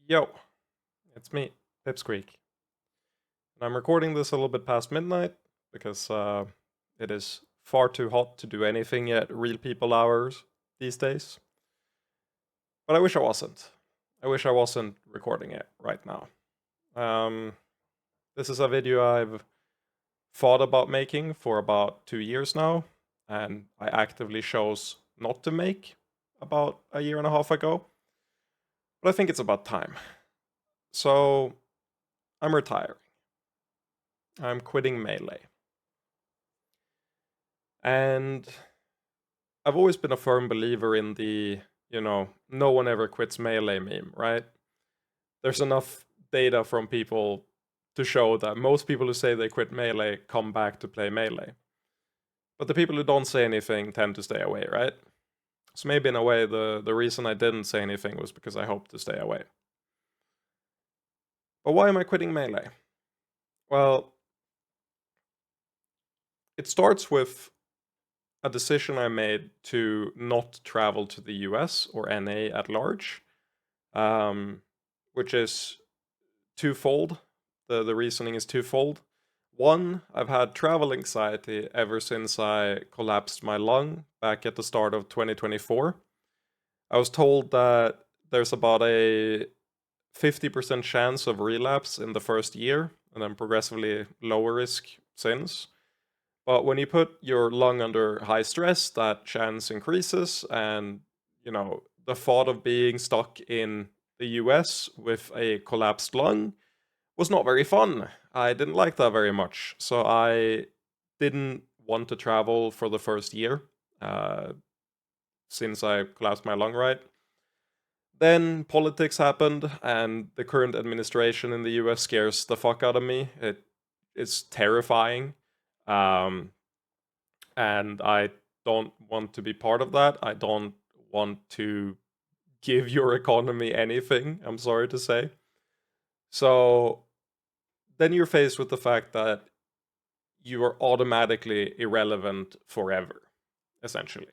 Yo, it's me, Pipsqueak. And I'm recording this a little bit past midnight because it is far too hot to do anything at real people hours these days. But I wish I wasn't. I wish I wasn't recording it right now. Um, this is a video I've thought about making for about 2 years now, and I actively chose not to make about a year and a half ago. But I think it's about time. So I'm retiring. I'm quitting Melee. And I've always been a firm believer in the, no one ever quits Melee meme, right? There's enough data from people to show that most people who say they quit Melee come back to play Melee. But the people who don't say anything tend to stay away, right? So maybe in a way, the reason I didn't say anything was because I hoped to stay away. But why am I quitting Melee? Well, it starts with a decision I made to not travel to the US or NA at large, which is twofold. The reasoning is twofold. One, I've had travel anxiety ever since I collapsed my lung back at the start of 2024. I was told that there's about a 50% chance of relapse in the first year, and then progressively lower risk since. But when you put your lung under high stress, that chance increases, and the thought of being stuck in the US with a collapsed lung was not very fun. I didn't like that very much, so I didn't want to travel for the first year uh, since I collapsed my lung, right? Then politics happened, and the current administration in the US scares the fuck out of me. It's terrifying. Um, and I don't want to be part of that. I don't want to give your economy anything, I'm sorry to say. So then you're faced with the fact that you are automatically irrelevant forever, essentially.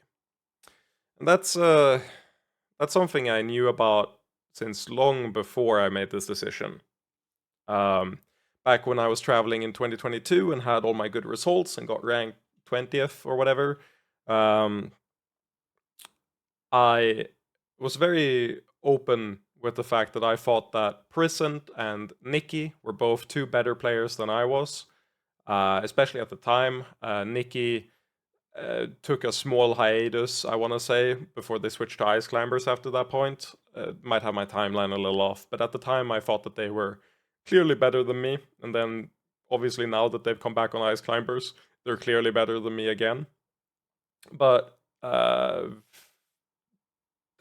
And that's something I knew about since long before I made this decision. Um, Back when I was traveling in 2022 and had all my good results and got ranked 20th or whatever, um, I was very open with the fact that I thought that Prisant and Nikki were both two better players than I was, especially at the time. Nikki took a small hiatus, I want to say, before they switched to Ice Climbers after that point. Might have my timeline a little off, but at the time I thought that they were clearly better than me, and then obviously now that they've come back on Ice Climbers, they're clearly better than me again. But the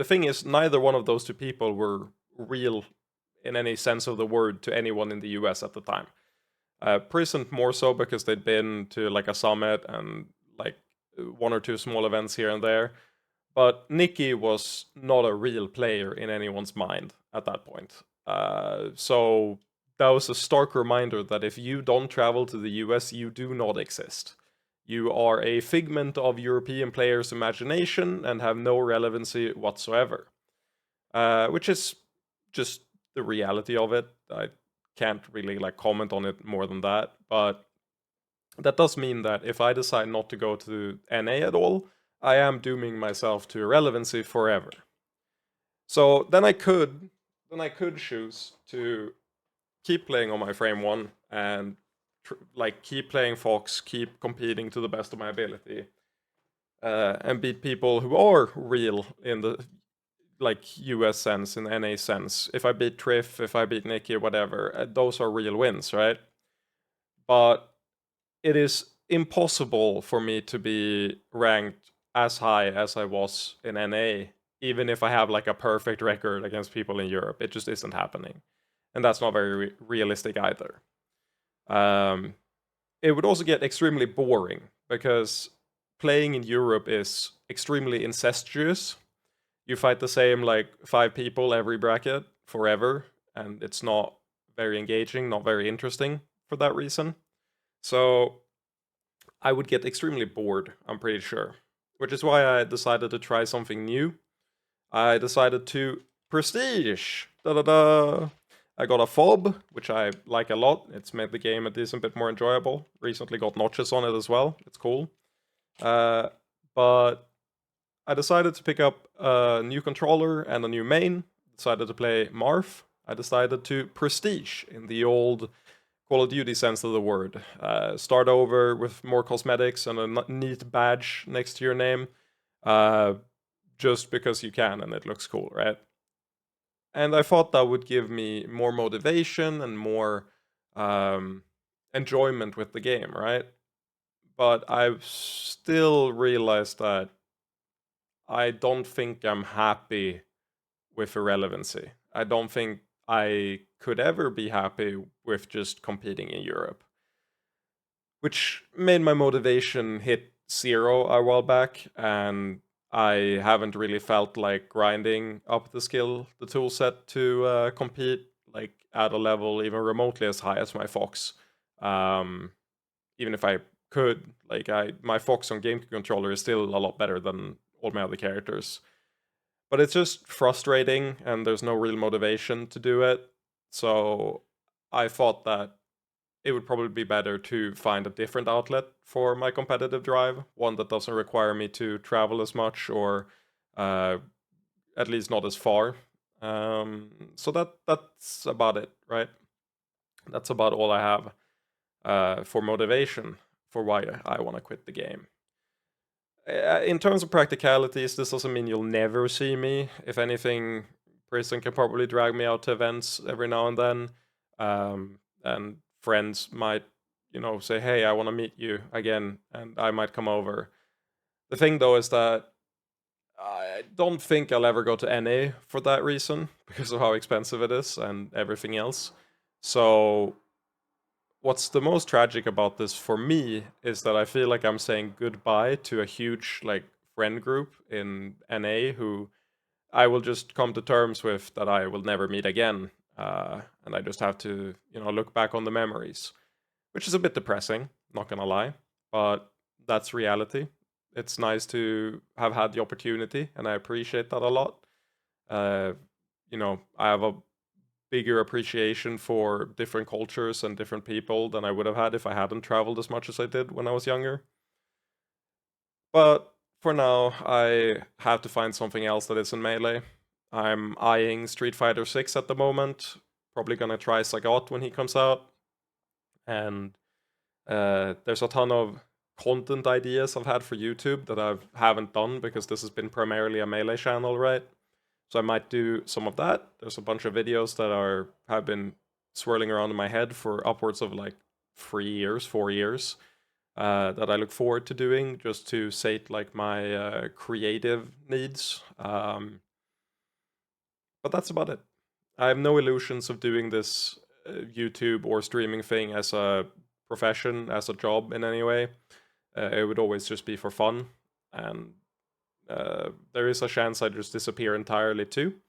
thing is, neither one of those two people were real in any sense of the word to anyone in the US at the time. Prisant more so because they'd been to like a summit and like one or two small events here and there. But Nikki was not a real player in anyone's mind at that point. So that was a stark reminder that if you don't travel to the US, you do not exist. You are a figment of European players' imagination and have no relevancy whatsoever. Which is just the reality of it. I can't really like comment on it more than that, but that does mean that if I decide not to go to NA at all, I am dooming myself to irrelevancy forever. So then I could choose to keep playing on my frame one and like keep playing Fox, keep competing to the best of my ability, and beat people who are real in the like US sense, in NA sense. If I beat Triff, if I beat Nikki, whatever, those are real wins, right? But it is impossible for me to be ranked as high as I was in NA, even if I have like a perfect record against people in Europe. It just isn't happening. And that's not very realistic either. Um, it would also get extremely boring because playing in Europe is extremely incestuous. You fight the same like 5 people every bracket forever, and it's not very engaging, not very interesting for that reason. So I would get extremely bored, I'm pretty sure. Which is why I decided to try something new. I decided to Prestige! Da-da-da! I got a fob, which I like a lot. It's made the game a decent bit more enjoyable. Recently got notches on it as well. It's cool. But I decided to pick up a new controller and a new main. Decided to play Marth. I decided to Prestige in the old Call of Duty sense of the word. Start over with more cosmetics and a neat badge next to your name. Just because you can and it looks cool, right? And I thought that would give me more motivation and more enjoyment with the game, right? But I've still realized that I don't think I'm happy with irrelevancy. I don't think I could ever be happy with just competing in Europe. Which made my motivation hit 0 a while back, and I haven't really felt like grinding up the tool set to compete like at a level even remotely as high as my Fox. Even if I could, like my Fox on GameCube controller is still a lot better than all my other characters. But it's just frustrating, and there's no real motivation to do it. So I thought that it would probably be better to find a different outlet for my competitive drive, one that doesn't require me to travel as much or at least not as far. So that's about it, right? That's about all I have for motivation for why I want to quit the game. In terms of practicalities, this doesn't mean you'll never see me. If anything, Prison can probably drag me out to events every now and then. And friends might, say, hey, I want to meet you again, and I might come over. The thing, though, is that I don't think I'll ever go to NA for that reason, because of how expensive it is and everything else. So what's the most tragic about this for me is that I feel like I'm saying goodbye to a huge friend group in NA who I will just come to terms with that I will never meet again, and I just have to look back on the memories, which is a bit depressing, not gonna lie, but that's reality. It's nice to have had the opportunity, and I appreciate that a lot. Uh, I have a bigger appreciation for different cultures and different people than I would have had if I hadn't traveled as much as I did when I was younger. But for now, I have to find something else that isn't Melee. I'm eyeing Street Fighter 6 at the moment. Probably gonna try Sagat when he comes out. And there's a ton of content ideas I've had for YouTube that I haven't done because this has been primarily a Melee channel, right? So I might do some of that. There's a bunch of videos that have been swirling around in my head for upwards of 3 years, 4 years, that I look forward to doing just to sate my creative needs. But that's about it. I have no illusions of doing this YouTube or streaming thing as a profession, as a job in any way. It would always just be for fun, and there is a chance I just disappear entirely too.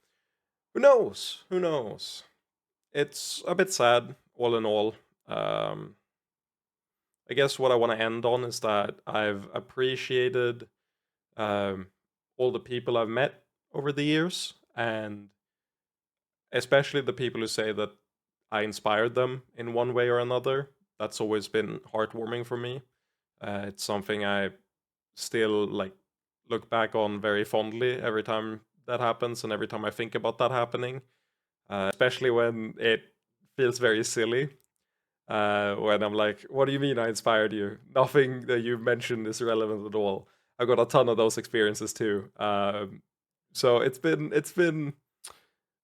Who knows? Who knows? It's a bit sad, all in all. I guess what I want to end on is that I've appreciated all the people I've met over the years, and especially the people who say that I inspired them in one way or another. That's always been heartwarming for me. It's something I still look back on very fondly every time that happens and every time I think about that happening, especially when it feels very silly. When I'm like, what do you mean I inspired you? Nothing that you mentioned is relevant at all. I've got a ton of those experiences too. So it's been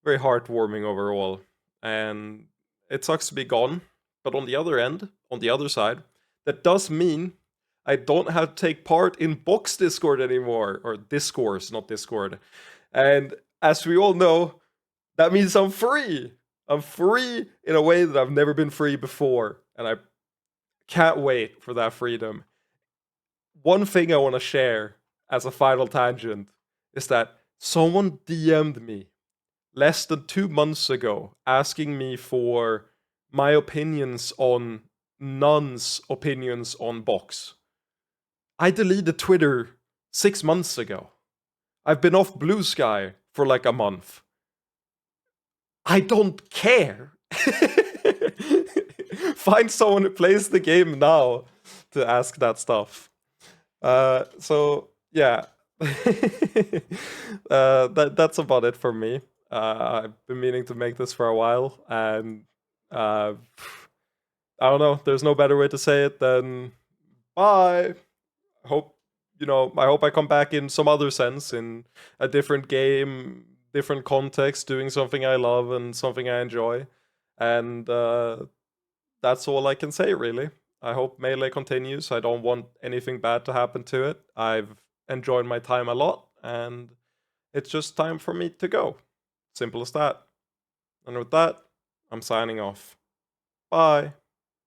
very heartwarming overall, and it sucks to be gone. But on the other end, on the other side, that does mean I don't have to take part in Box Discord anymore, or Discourse, not Discord. And as we all know, that means I'm free. I'm free in a way that I've never been free before, and I can't wait for that freedom. One thing I want to share as a final tangent is that someone DM'd me less than 2 months ago asking me for my opinions on Nun's opinions on Box. I deleted Twitter 6 months ago. I've been off Blue Sky for a month. I don't care. Find someone who plays the game now to ask that stuff. So yeah, that's about it for me. I've been meaning to make this for a while, and I don't know. There's no better way to say it than bye. Hope I hope I come back in some other sense, in a different game, different context, doing something I love and something I enjoy, and that's all I can say, really. I hope Melee continues. I don't want anything bad to happen to it. I've enjoyed my time a lot, and it's just time for me to go. Simple as that. And with that, I'm signing off. Bye.